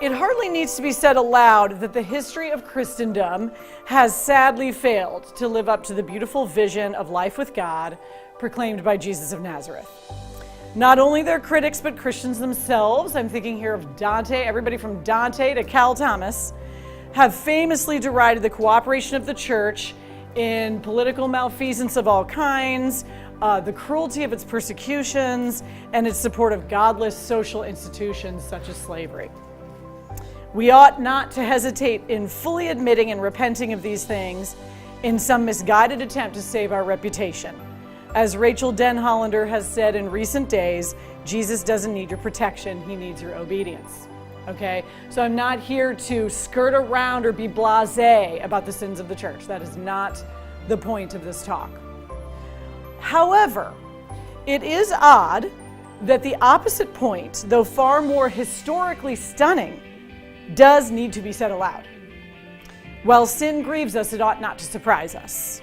It hardly needs to be said aloud that the history of Christendom has sadly failed to live up to the beautiful vision of life with God proclaimed by Jesus of Nazareth. Not only their critics, but Christians themselves, I'm thinking here of Dante, everybody from Dante to Cal Thomas, have famously derided the cooperation of the church in political malfeasance of all kinds, the cruelty of its persecutions, and its support of godless social institutions such as slavery. We ought not to hesitate in fully admitting and repenting of these things in some misguided attempt to save our reputation. As Rachel Denhollander has said in recent days, Jesus doesn't need your protection, he needs your obedience. Okay, so I'm not here to skirt around or be blasé about the sins of the church. That is not the point of this talk. However, it is odd that the opposite point, though far more historically stunning, does need to be said aloud. While sin grieves us, it ought not to surprise us.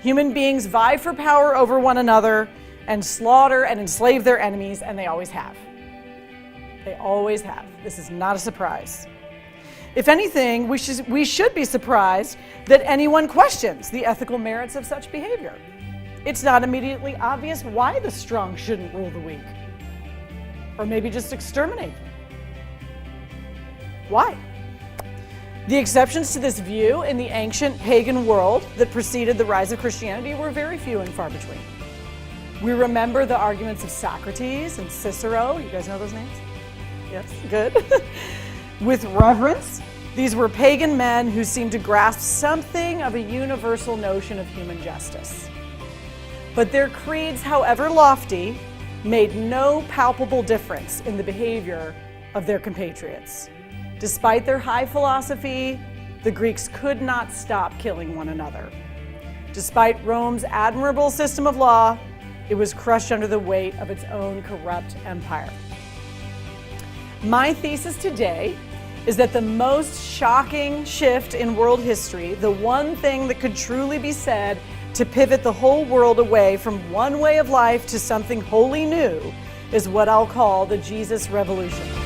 Human beings vie for power over one another and slaughter and enslave their enemies, and they always have. They always have. This is not a surprise. If anything, we should be surprised that anyone questions the ethical merits of such behavior. It's not immediately obvious why the strong shouldn't rule the weak. Or maybe just exterminate them. Why? The exceptions to this view in the ancient pagan world that preceded the rise of Christianity were very few and far between. We remember the arguments of Socrates and Cicero. You guys know those names? Yes, good. With reverence, these were pagan men who seemed to grasp something of a universal notion of human justice. But their creeds, however lofty, made no palpable difference in the behavior of their compatriots. Despite their high philosophy, the Greeks could not stop killing one another. Despite Rome's admirable system of law, it was crushed under the weight of its own corrupt empire. My thesis today is that the most shocking shift in world history, the one thing that could truly be said to pivot the whole world away from one way of life to something wholly new, is what I'll call the Jesus Revolution.